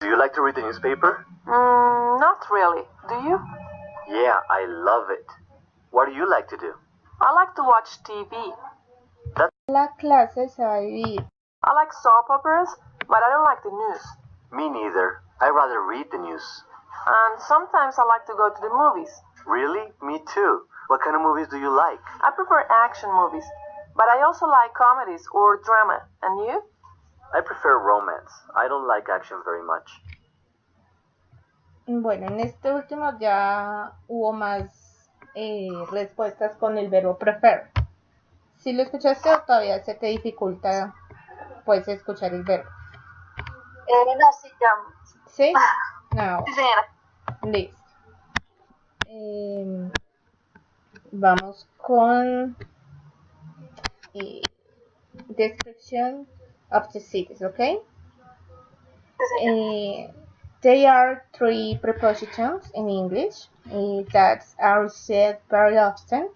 Do you like to read the newspaper? Not really. Do you? Yeah, I love it. What do you like to do? I like to watch TV. La clase se va a dividir. I like soap operas, but I don't like the news. Me neither. I rather read the news. And sometimes I like to go to the movies. Really? Me too. What kind of movies do you like? I prefer action movies, but I also like comedies or drama. And you? I prefer romance. I don't like action very much. Bueno, en este último ya hubo más respuestas con el verbo prefer. Si lo escuchaste o todavía se te dificulta, puedes escuchar el verbo. No, sí, ya. ¿Sí? No. Sí, señora. Listo. Vamos con description of the cities, ¿ok? There are three prepositions in English that are said very often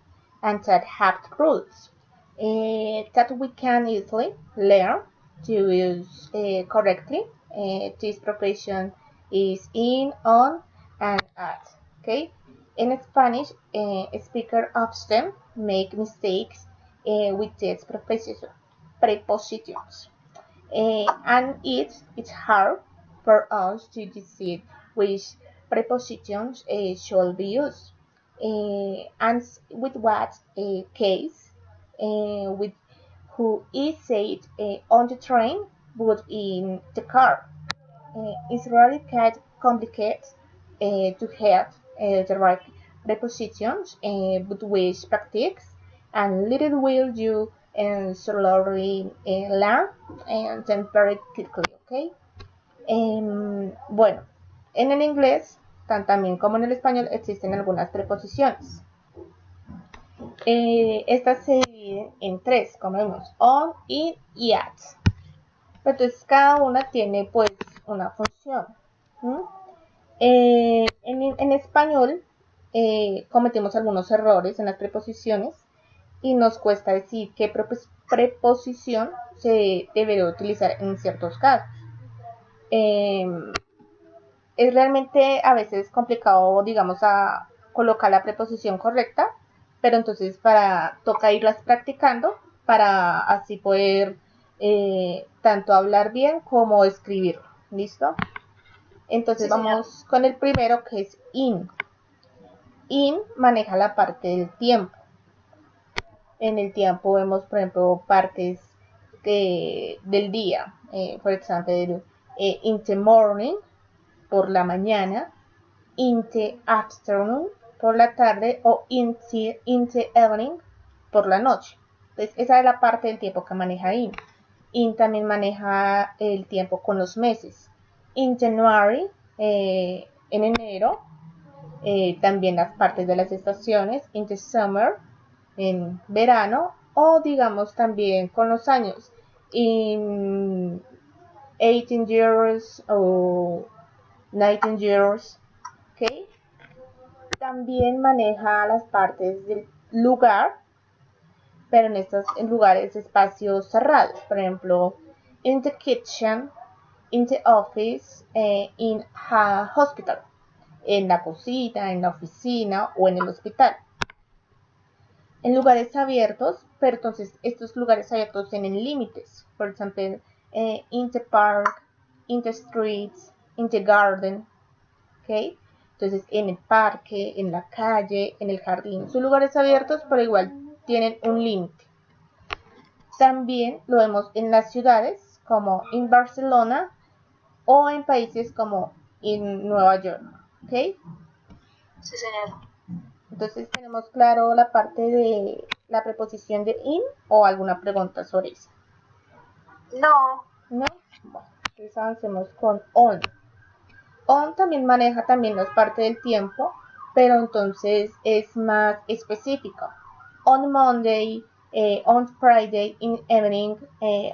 and that have rules that we can easily learn to use correctly. This preposition is in, on, and at. Okay. In Spanish, speakers often make mistakes with these prepositions. And it's hard for us to decide which prepositions should be used. And with what case, with who is said on the train, but in the car. It's really quite complicated to have the right prepositions, but with practice and little will you slowly learn and then very quickly, okay? Bueno, en el inglés, también como en el español, existen algunas preposiciones. Estas se dividen en tres, como vemos, on, in y at. Entonces cada una tiene pues una función. En español cometemos algunos errores en las preposiciones y nos cuesta decir qué preposición se debería utilizar en ciertos casos. Es realmente a veces complicado, digamos, a colocar la preposición correcta, pero entonces toca irlas practicando para así poder tanto hablar bien como escribirlo. ¿Listo? Entonces sí, vamos con el primero, que es in. In maneja la parte del tiempo. En el tiempo vemos, por ejemplo, partes del día. Por ejemplo, in the morning, por la mañana. In the afternoon, por la tarde. O in the evening, por la noche. Entonces, esa es la parte del tiempo que maneja in. In también maneja el tiempo con los meses. In January, en enero, también las partes de las estaciones. In the summer, en verano, o digamos también con los años. In 18 years o 19 years, ¿ok? También maneja las partes del lugar, pero en estos lugares, espacios cerrados. Por ejemplo, in the kitchen, in the office, in a hospital. En la cocina, en la oficina o en el hospital. En lugares abiertos, pero entonces estos lugares abiertos tienen límites. Por ejemplo, in the park, in the streets, in the garden. ¿Okay? Entonces, en el parque, en la calle, en el jardín. Son lugares abiertos, pero igual tienen un límite. También lo vemos en las ciudades, como en Barcelona, o en países como en Nueva York. ¿Ok? Sí, señor. Entonces, ¿tenemos claro la parte de la preposición de in o alguna pregunta sobre eso? No. ¿No? Bueno, entonces avancemos con on. On también maneja también las partes del tiempo, pero entonces es más específico. On Monday, on Friday, in evening,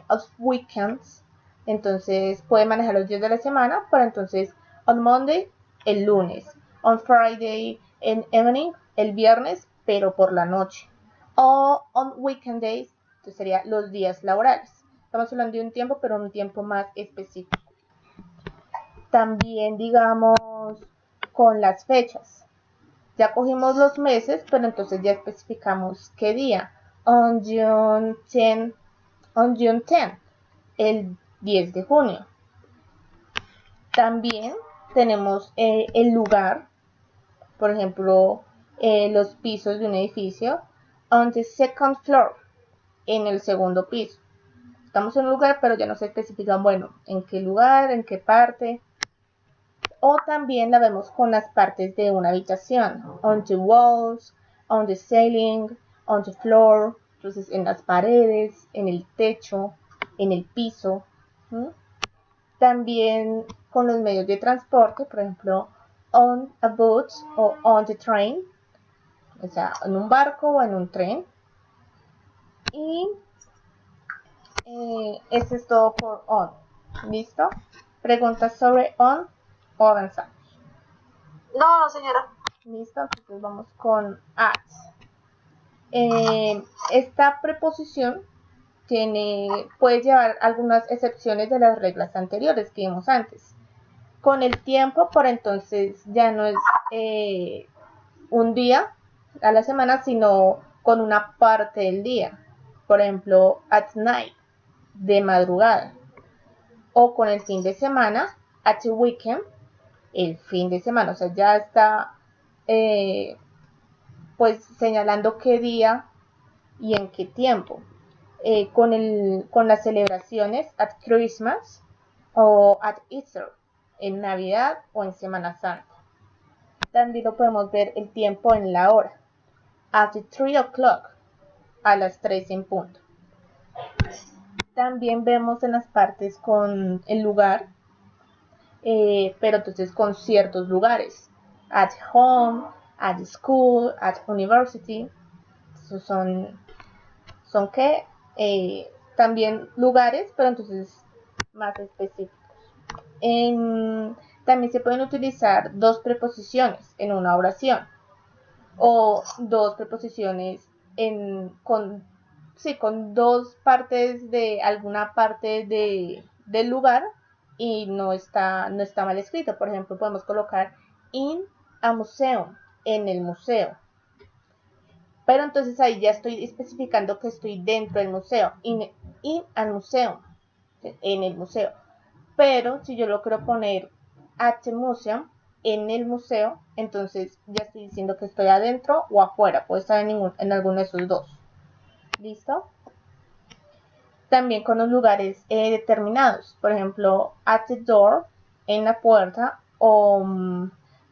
of weekends. Entonces puede manejar los días de la semana, pero entonces on Monday, el lunes. On Friday, in evening, el viernes, pero por la noche. O on weekend days, entonces sería los días laborales. Estamos hablando de un tiempo, pero un tiempo más específico. También, digamos, con las fechas. Ya cogimos los meses, pero entonces ya especificamos qué día. On June 10, el 10 de junio. También tenemos el lugar, por ejemplo, los pisos de un edificio. On the second floor, en el segundo piso. Estamos en un lugar, pero ya no se especifican, bueno, en qué lugar, en qué parte. O también la vemos con las partes de una habitación. On the walls, on the ceiling, on the floor. Entonces en las paredes, en el techo, en el piso. También con los medios de transporte, por ejemplo, on a boat o on the train. O sea, en un barco o en un tren. Y esto es todo por on. ¿Listo? Preguntas sobre on o avanzamos. No, señora. Listo, entonces vamos con at. Esta preposición puede llevar algunas excepciones de las reglas anteriores que vimos antes. Con el tiempo, por entonces ya no es un día a la semana, sino con una parte del día. Por ejemplo, at night, de madrugada. O con el fin de semana, at the weekend, el fin de semana. O sea, ya está pues señalando qué día y en qué tiempo. Con las celebraciones at Christmas o at Easter, en Navidad o en Semana Santa. También lo podemos ver el tiempo en la hora. At 3 o'clock, a las 3 en punto. También vemos en las partes con el lugar, pero entonces con ciertos lugares. At home, at school, at university. Esos son que también lugares, pero entonces más específicos. También se pueden utilizar dos preposiciones en una oración o dos preposiciones con dos partes de alguna parte del lugar y no está mal escrito. Por ejemplo, podemos colocar in a museum, en el museo. Pero entonces ahí ya estoy especificando que estoy dentro del museo, in al museo, en el museo. Pero si yo lo quiero poner at the museum, en el museo, entonces ya estoy diciendo que estoy adentro o afuera, puede estar en alguno de esos dos. ¿Listo? También con los lugares determinados, por ejemplo, at the door, en la puerta, o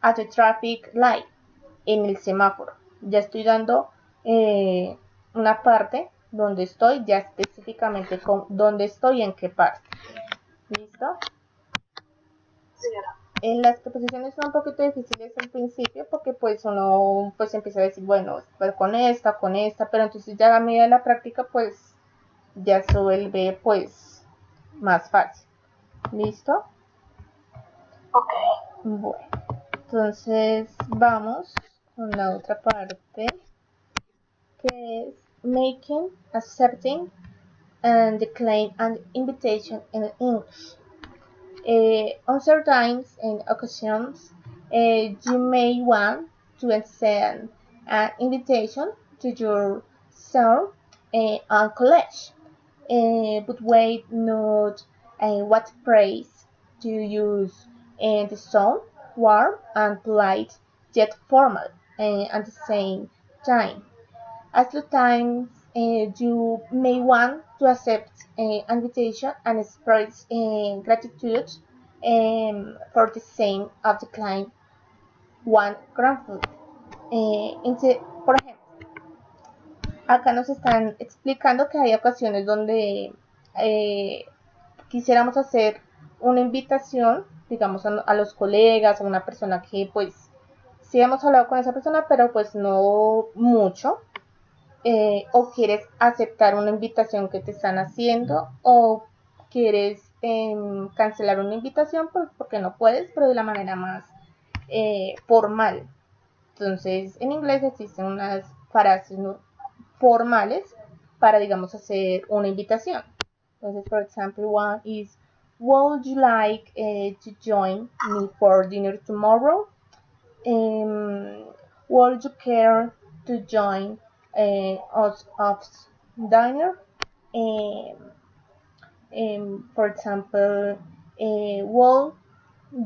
at the traffic light, en el semáforo. Ya estoy dando una parte donde estoy, ya específicamente con dónde estoy y en qué parte. ¿Listo? Señora. Las preposiciones son un poquito difíciles al principio porque pues uno pues empieza a decir, bueno, con esta, pero entonces ya a medida de la práctica pues ya se vuelve pues más fácil. ¿Listo? Ok. Bueno, entonces vamos con la otra parte que es making, accepting and decline an invitation in English. On certain occasions, you may want to extend an invitation to your son and college, but wait not what praise to use the tone warm and polite, yet formal at the same time. At the times, you may want to accept an invitation and express gratitude for the same of the client one grateful. Por ejemplo, acá nos están explicando que hay ocasiones donde quisiéramos hacer una invitación, digamos, a los colegas, a una persona que pues sí hemos hablado con esa persona, pero pues no mucho. O quieres aceptar una invitación que te están haciendo o quieres cancelar una invitación porque no puedes, pero de la manera más formal. Entonces en inglés existen unas frases formales para, digamos, hacer una invitación. Entonces, por ejemplo, one is would you like to join me for dinner tomorrow? Would you care to join us of dinner? Um, for example, would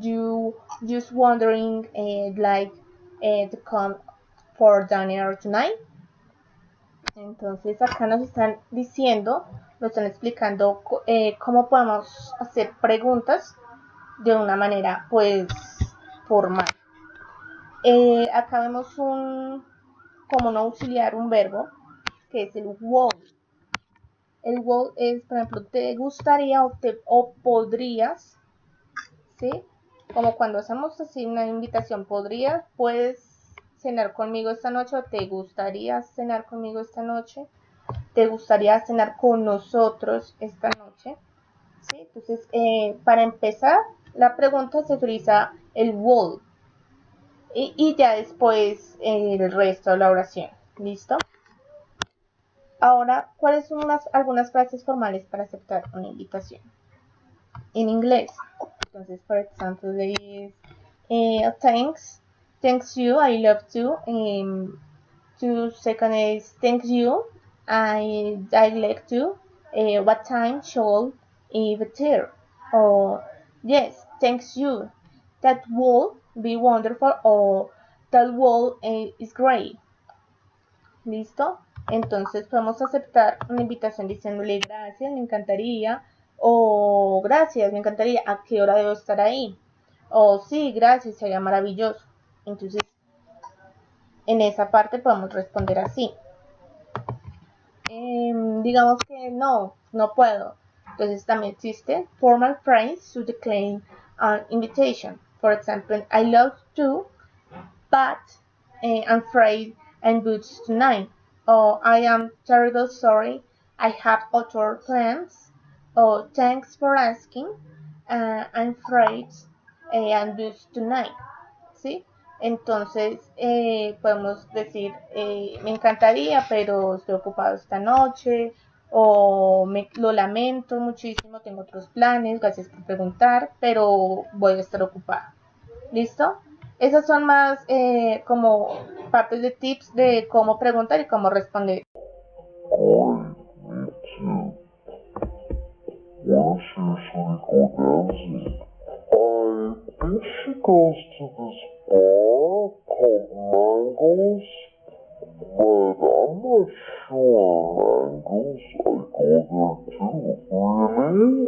you just wondering to come for dinner tonight? Entonces acá nos están diciendo, nos están explicando cómo podemos hacer preguntas de una manera pues formal. Acá vemos como un auxiliar, un verbo, que es el would. El would es, por ejemplo, te gustaría o podrías, ¿sí? Como cuando hacemos así una invitación, puedes cenar conmigo esta noche, o te gustaría cenar conmigo esta noche, te gustaría cenar con nosotros esta noche, ¿sí? Entonces, para empezar la pregunta se utiliza el would y ya después el resto de la oración. ¿Listo? Ahora, ¿cuáles son algunas frases formales para aceptar una invitación? En inglés. Entonces, por ejemplo, is thanks you, I love to. Second is thanks you, I like to. What time should be there? Or yes, thanks you. That will be wonderful. Or that will is great. ¿Listo? Entonces podemos aceptar una invitación diciéndole gracias, me encantaría, o gracias, me encantaría, ¿a qué hora debo estar ahí? O sí, gracias, sería maravilloso. Entonces, en esa parte podemos responder así. Digamos que no puedo. Entonces también existe formal phrase to decline an invitation. For example, I love to, but I'm afraid I'm booked tonight. Oh, I am terribly sorry. I have other plans. Oh, thanks for asking. I'm afraid I'm booked tonight. ¿Sí? Entonces podemos decir, me encantaría, pero estoy ocupado esta noche. O lo lamento muchísimo, tengo otros planes. Gracias por preguntar, pero voy a estar ocupada. ¿Listo? Esas son más como partes de tips de cómo preguntar y cómo responder. I think she goes to this bar called Mangles, but I'm not sure. Mangles, I go there too. Really?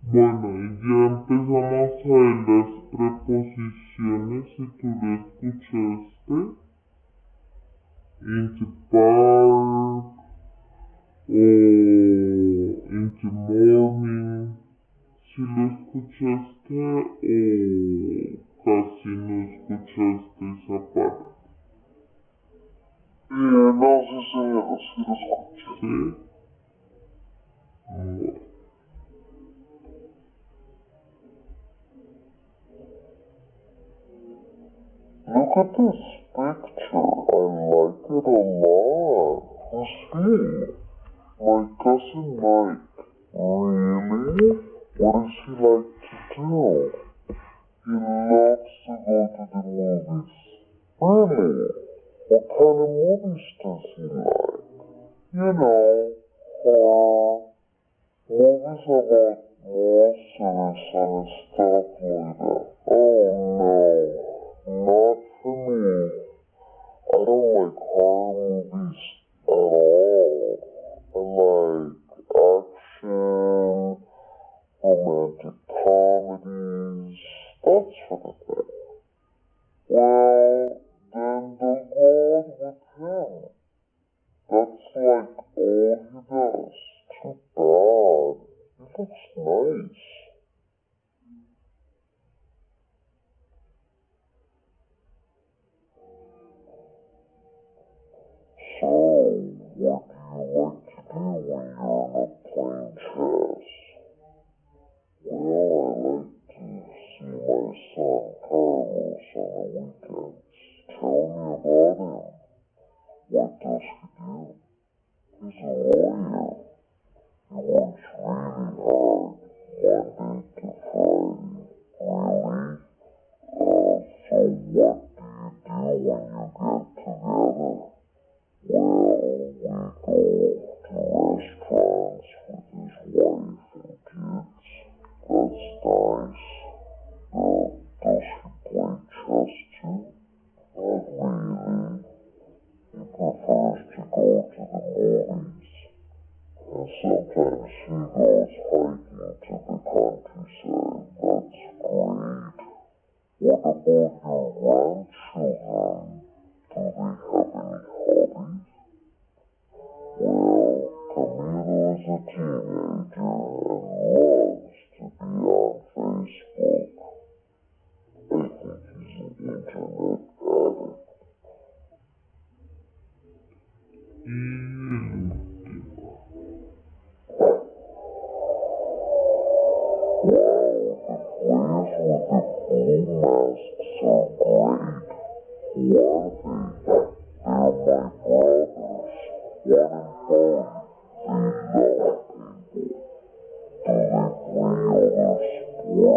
Bueno, y ya empezamos a ver las preposiciones, si tú lo escuchaste. In the park, o in the morning. Si lo escuchaste o casi no escuchaste esa parte. No, sí lo escuché. ¿Sí? Bueno. Look at this picture. I like it a lot. Who's he? My cousin Mike. Really? What does he like to do? He loves to go to the movies. Really? What kind of movies does he like? You know, horror, movies about monsters and stuff like that. Oh no. Not for me. I don't like horror movies at all. I like action, romantic comedies, that sort of thing. Well, then don't go on with him. That's like all he does. Too bad. He looks nice. So, what do you like to do when you're not playing chess? Well, I like to see my son Carlos on the weekends. Tell me about him. What does he do? He's a lawyer. He works really hard, Monday to Friday. Really? So what do you do when you get together? Well, we go to restaurants with his wife and kids. That's nice. Does he play chess too? Not really. He prefers to go to the movies. And sometimes he goes hiking to the countryside. That's great. What about your grandchildren? Do they have any hobbies? Well, Camilo is a teenager and loves to be on Facebook. I think he's an internet addict. Wow, the players with the cool masks are great. Who are they? They're my brothers. One and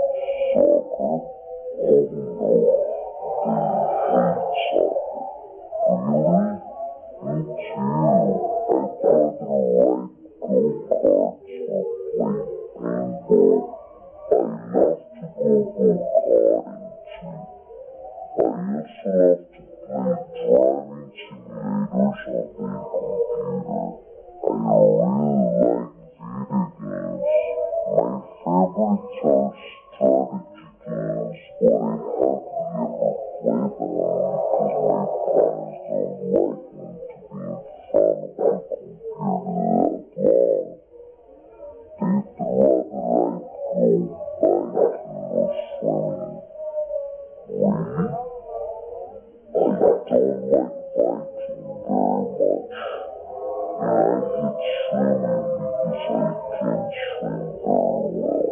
boy. They love people. Do they play other sports like soccer? Oh no, they hate soccer. Really? Me too. I'd rather ride go-karts or play pinball. I love to go go-karting too. I also love to play driving simulators on the computer. I really like video games. My favorites are strategy games, but I hardly ever play them because my parents don't like me to be in front of the computer that long. They'd rather I go biking or swimming. Really? I don't like biking very much, and I hate swimming because I can't swim very well.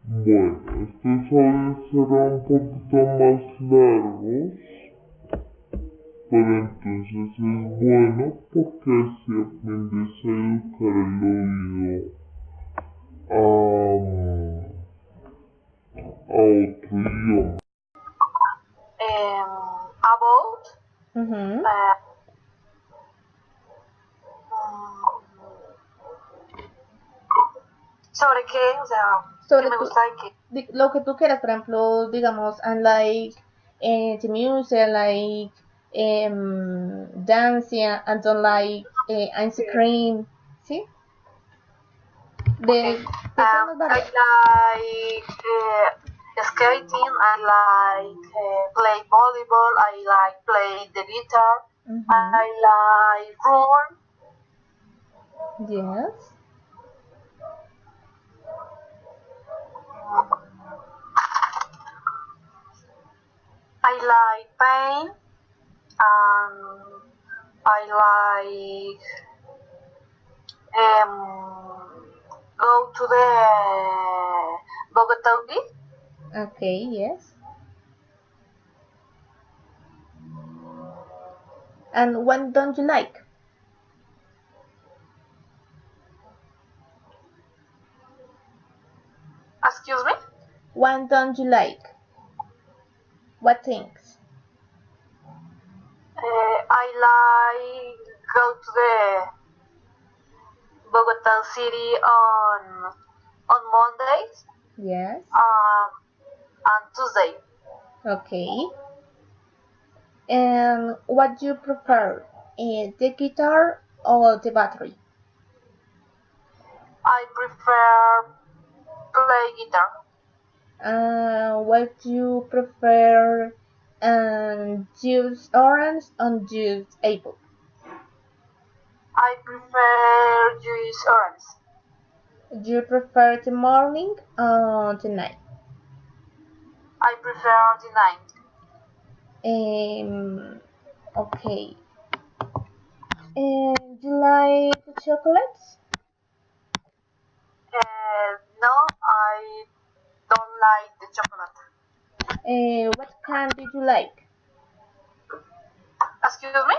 Bueno, estos audios serán un poquito más largos, pero entonces es bueno porque así aprendes a educar el oído a otro idioma. About Ujú. ¿sobre qué? O sea, Sobre ¿qué me tu- gusta de qué? Lo que tú quieras, por ejemplo, digamos, I like the music, I like dancing, I don't like ice cream, ¿sí? De temas I varios. like skating, I like play volleyball, I like play the guitar, Ujú. I like run, Yes. I like paint, and I like go to the Bogota Beach. Okay, yes. And what don't you like? Excuse me? What don't you like? What things? I like go to the Bogota City on Mondays Yes. and Tuesday. Okay. And what do you prefer, the guitar or the battery? I prefer play guitar. What do you prefer, juice orange or juice apple? I prefer juice orange. Do you prefer the morning or the night? I prefer the night. Okay. And do you like chocolates? No, I don't like the chocolate. What candy do you like? Excuse me?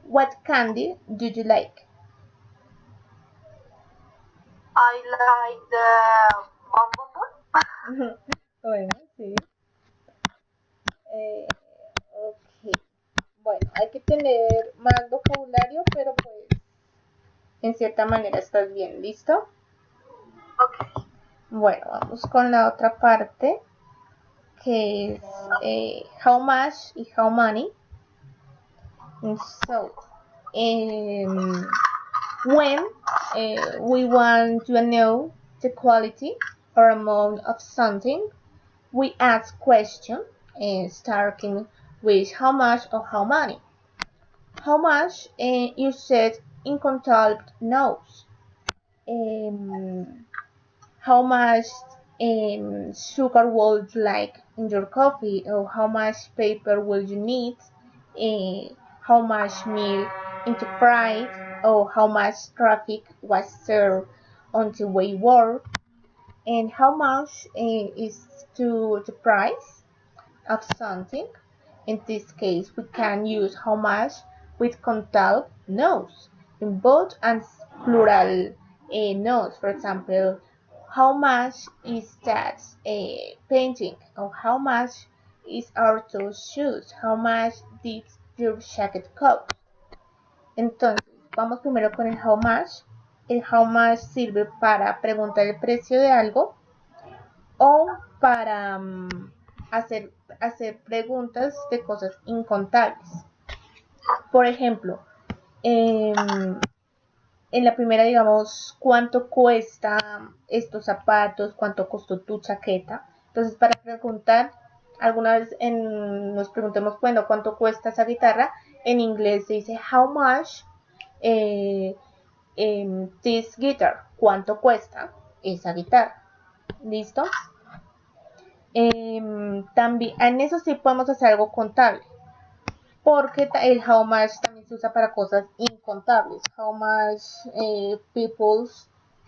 What candy do you like? I like the bonbon. Bueno, sí. Ok. Bueno, hay que tener más vocabulario, pero pues en cierta manera estás bien. ¿Listo? Ok. Bueno, vamos con la otra parte, que es how much y how many. And so, when we want to know the quality or amount of something, we ask question, starting with how much or how many. How much you said in contact knows. How much sugar would you like in your coffee, or how much paper will you need, how much milk into price, or how much traffic was there on the way work, and how much is to the price of something. In this case, we can use how much with countable nouns in both and plural nouns. For example, how much is that painting? Or how much is Arthur's shoes? How much did your jacket cost? Entonces, vamos primero con el how much. El how much sirve para preguntar el precio de algo o para hacer preguntas de cosas incontables. Por ejemplo, en la primera, digamos, ¿cuánto cuesta estos zapatos? ¿Cuánto costó tu chaqueta? Entonces, para preguntar, alguna vez nos preguntemos, bueno, ¿cuánto cuesta esa guitarra? En inglés se dice how much this guitar. ¿Cuánto cuesta esa guitarra? ¿Listo? También en eso sí podemos hacer algo contable, porque el how much también se usa para cosas incontables. How much people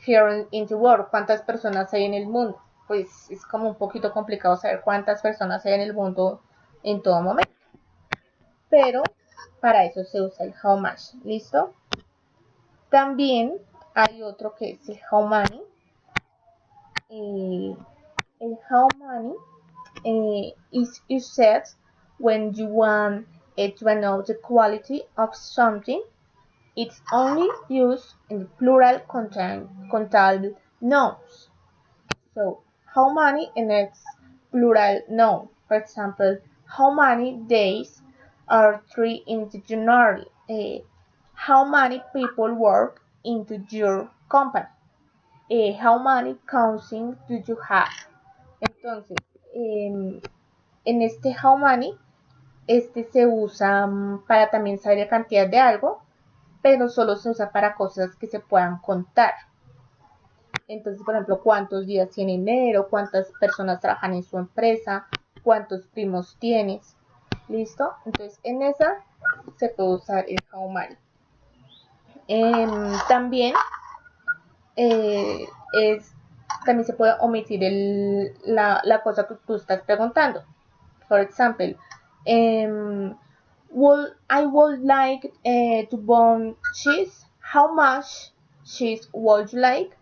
here in the world, cuántas personas hay en el mundo. Pues es como un poquito complicado saber cuántas personas hay en el mundo en todo momento, pero para eso se usa el how much. ¿Listo? También hay otro que es el how many. El how many is used when you want to know the quality of something. It's only used in the plural countable nouns. So, how many in its plural noun. For example, how many days are 3 into January? How many people work into your company? How many cousins do you have? Entonces, en este how many, este se usa para también saber la cantidad de algo, pero solo se usa para cosas que se puedan contar. Entonces, por ejemplo, cuántos días tiene enero, cuántas personas trabajan en su empresa, cuántos primos tienes. ¿Listo? Entonces, en esa se puede usar el how many. También también se puede omitir la cosa que tú estás preguntando. For example, I would like to bone cheese. How much cheese would you like?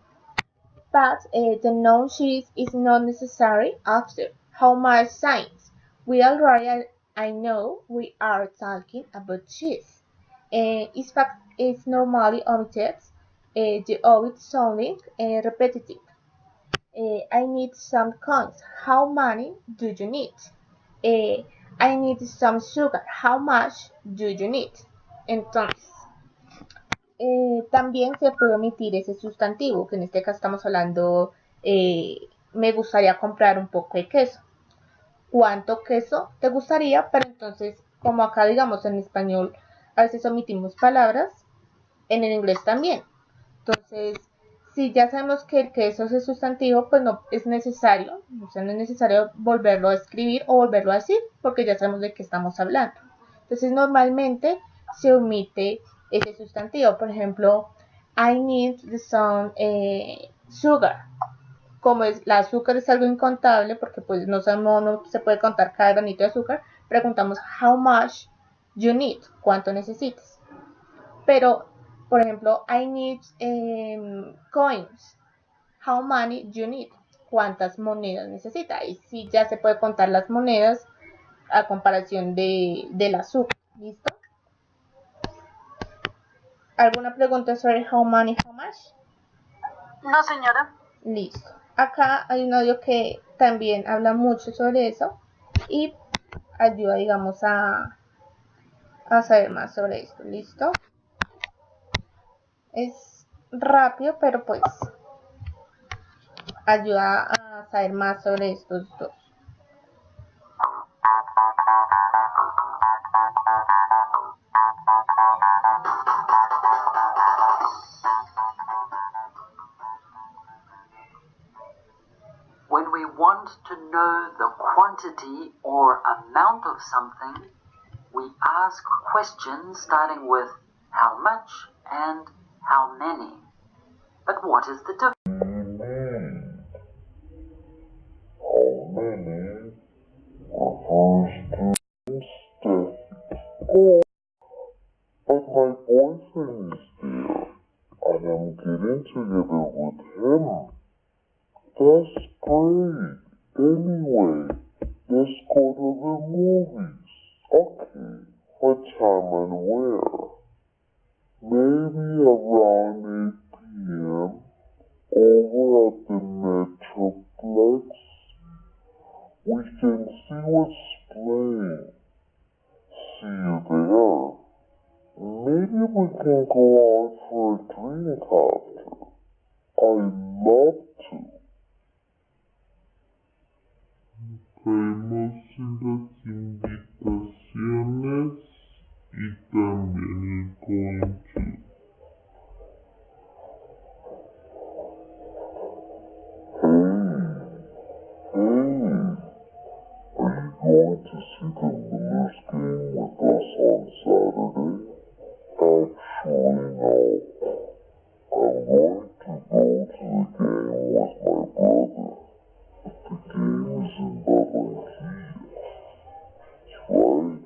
But the known cheese is not necessary after how much science. We already, I know we are talking about cheese. It's normally omitted. The ovid sounding repetitive. I need some coins. How many do you need? eh, I need some sugar. How much do you need? Entonces, también se puede omitir ese sustantivo, que en este caso estamos hablando, me gustaría comprar un poco de queso. ¿Cuánto queso te gustaría? Pero entonces, como acá digamos en español, a veces omitimos palabras, en el inglés también. Entonces, si ya sabemos que el queso es el sustantivo, pues no es necesario, o sea, no es necesario volverlo a escribir o volverlo a decir, porque ya sabemos de qué estamos hablando. Entonces, normalmente se omite ese sustantivo. Por ejemplo, I need some sugar. Como el azúcar es algo incontable, porque pues no se puede contar cada granito de azúcar, preguntamos how much you need, cuánto necesitas. Pero, por ejemplo, I need coins. How many you need? ¿Cuántas monedas necesita? Y si ya se puede contar las monedas a comparación del azúcar. ¿Listo? ¿Alguna pregunta sobre how many, how much? No, señora. Listo. Acá hay un audio que también habla mucho sobre eso y ayuda, digamos, a saber más sobre esto. ¿Listo? Es rápido, pero pues ayuda a saber más sobre estos dos. When we want to know the quantity or amount of something, we ask questions starting with how much and how many. But what is the difference? How many refers to stuff. Oh, but my boyfriend is there, and I'm getting together with him. That's great. Anyway, let's go to the movies. Okay, what time and where? Maybe around 8 p.m. over at the Metroplex. We can see what's playing. See you there. Maybe we can go out for a drink after. I'd love to. Caemos en las invitaciones y también el going to. Are you going to see the Millers game with us on Saturday? Actually, no. I'm going to go to the game with my brother. The game is in Barranquilla. That's right.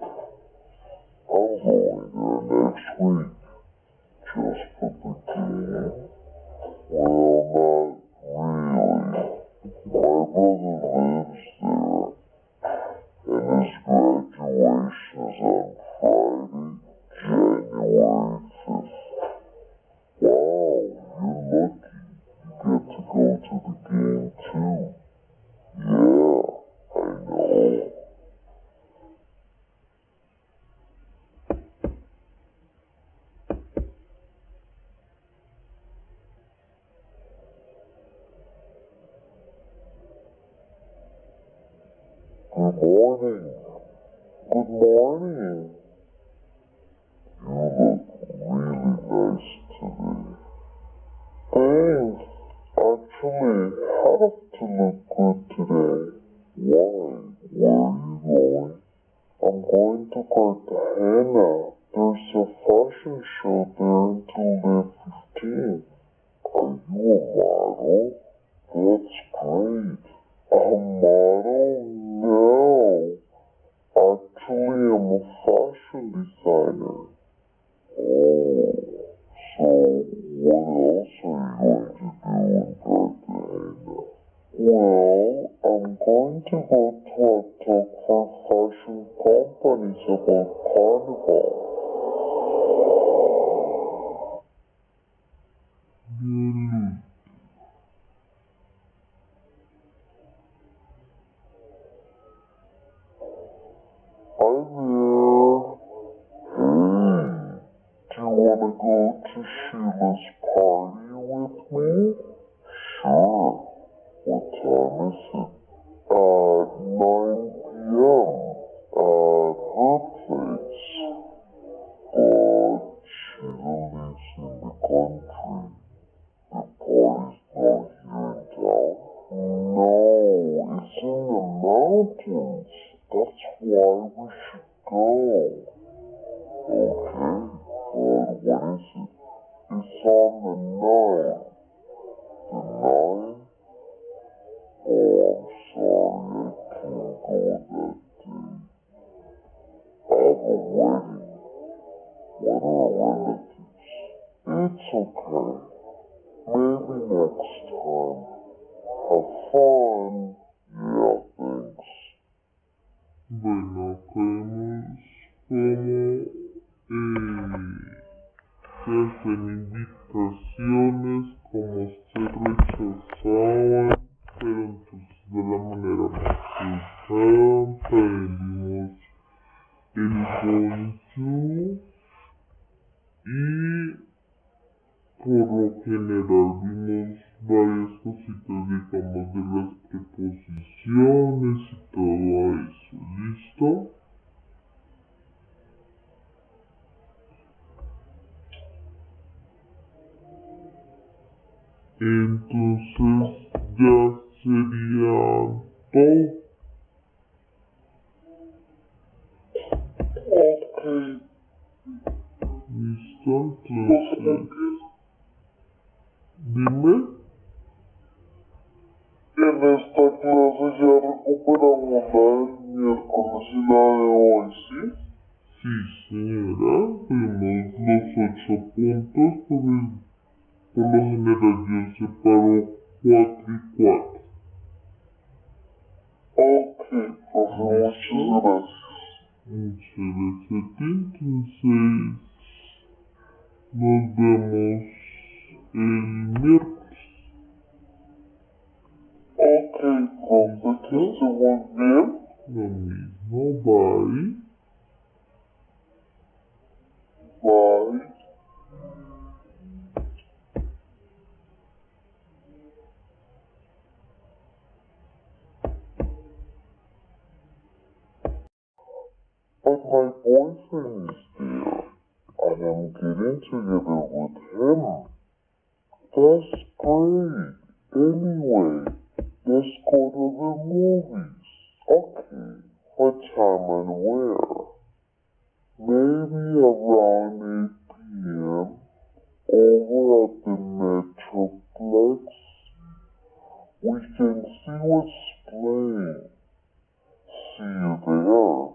I'm going there next week. Just for the game? Well, not really. My brother lives there. And his graduation is on Friday, January 5th. Wow, you're lucky. You get to go to the game too. Yeah, I know. Good morning. Good morning. You look really nice today. Thanks. Actually, have to look good today. Why? Where are you going? I'm going to Cartagena. There's a fashion show there until the 15th. Are you a model? That's great. A model? No. Actually, I'm a fashion designer. Oh, so what else are you going to do in Cartagena? Well, I'm going to go to a talk for fashion companies about Carnival. wanna go to Sheila's party with me? Sure. What time is it? At 9 p.m. at her place. But Sheila lives in the country. The party's not here in town. No, it's in the mountains. That's why we should go. Okay, but when is it? It's on the 9th. The 9th? Oh, I'm sorry, I can't go that day. I have a wedding. What are relatives? It's okay. Maybe next time. Have fun. Yeah, thanks. Bueno, caemos como se hacen invitaciones, como se rechazaban, pero entonces de la manera más educada aprendimos el going to y por lo general vimos varias cositas, digamos, de las preposiciones y todo eso. ¿Listo? Entonces ya sería todo. Ok. ¿Listo? Entonces, dime. En esta clase ya recuperamos la del miércoles y la de hoy, ¿sí? Sí, señora, vimos los 8 puntos, por lo general yo separo 4 y 4. Ok, profe, muchas gracias. Muchas gracias a ti, entonces nos vemos el miércoles. Ok, profe, que esté muy bien. Lo mismo, bye. Bye. But my boyfriend is there, and I'm getting together with him. That's great. Anyway, let's go to the movies. Okay, what time and where? Maybe around 8 p.m. over at the Metroplex. We can see what's playing. See you there.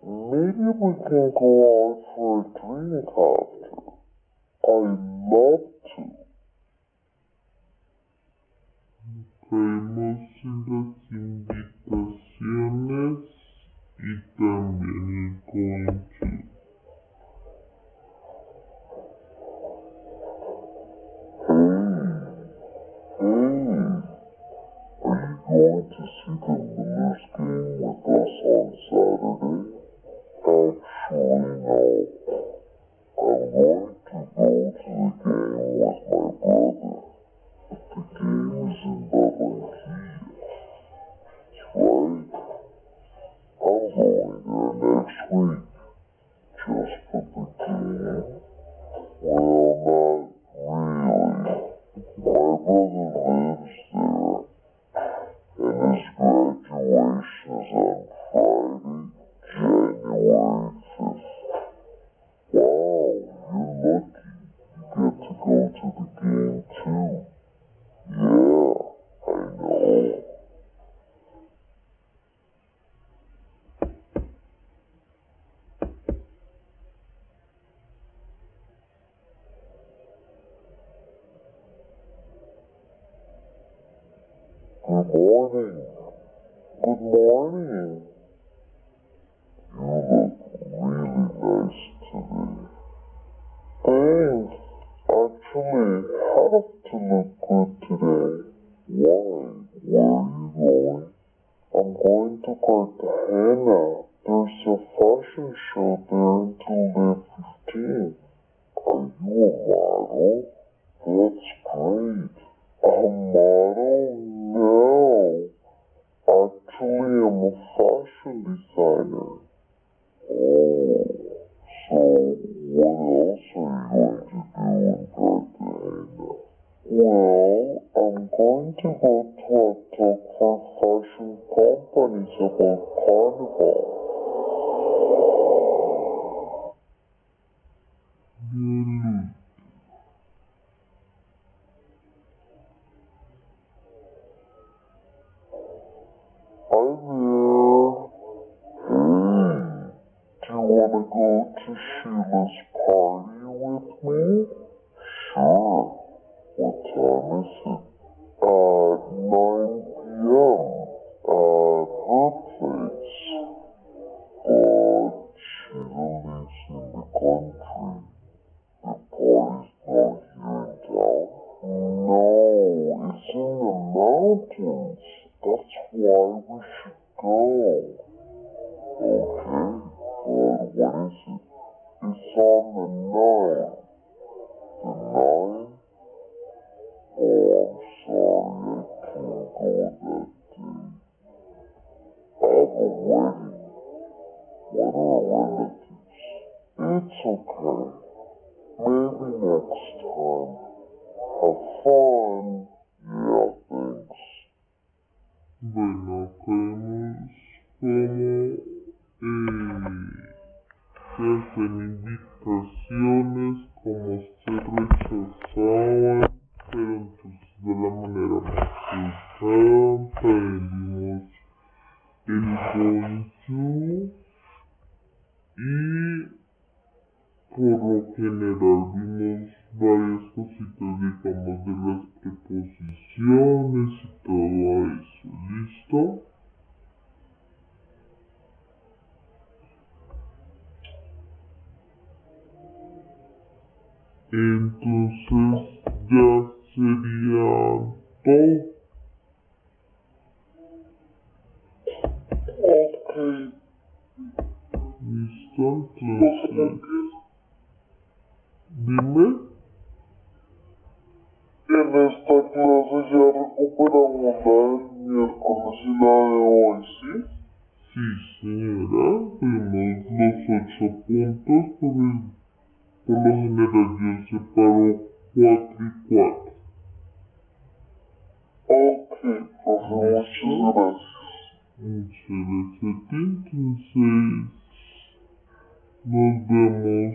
Maybe we can go out for a drink after. I'd love to. Caemos en las invitaciones y también el going to. Hey, are you going to see the Millers game with us on Saturday? Actually, no. I'm going to go to the game with my brother. But the game is in Barranquilla. That's right. I'm going there next week. Just for the game. Well, not really. My brother lives there. And his graduation's on Friday, January 5th. Wow, you're lucky. You get to go to the game too. Yeah, I know. Good morning. Good morning. You look really nice today. Thanks. Actually, have to look good today. Why? Where are you going? I'm going to Cartagena. There's a fashion show there until the 15th. you a model? That's great. A model? No. Actually, I'm a fashion designer. Oh, so what else are you going to do in Cartagena? Well, I'm going to go to a talk for fashion companies about Carnival. Hi there. Hey, do you want to go to Sheila's party with me? Sure. What time is it? At 9 p.m. at her place. But Sheila lives in the country. The party's not here in town. No, it's in the mountains. That's why we should go. Okay, but what is it? It's on the 9th. The 9th? Oh, I'm sorry, I can't go that day. I have a wedding. What are relatives? It's okay. Maybe next time. Have fun. Yeah, thanks. Bueno, vemos cómo se hacen invitaciones, cómo se rechazaban, pero entonces de la manera más educada. También vimos el going to y por lo general vimos varias cositas, digamos, de las preposiciones y todo eso. ¿Listo? Entonces ya sería todo. Ok. ¿Listo? Entonces, dime. En esta clase ya recuperamos la del miércoles y la de hoy, ¿sí? Sí, señora. Vimos los 8 puntos, por lo general yo separo 4 y 4. Ok, profe, muchas gracias. Muchas gracias a ti. Entonces, nos vemos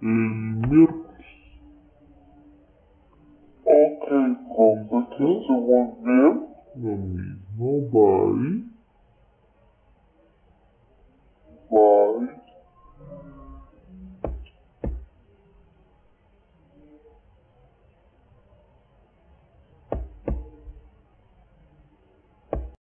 el miércoles. Ok, profe, que esté muy bien. Lo mismo, bye.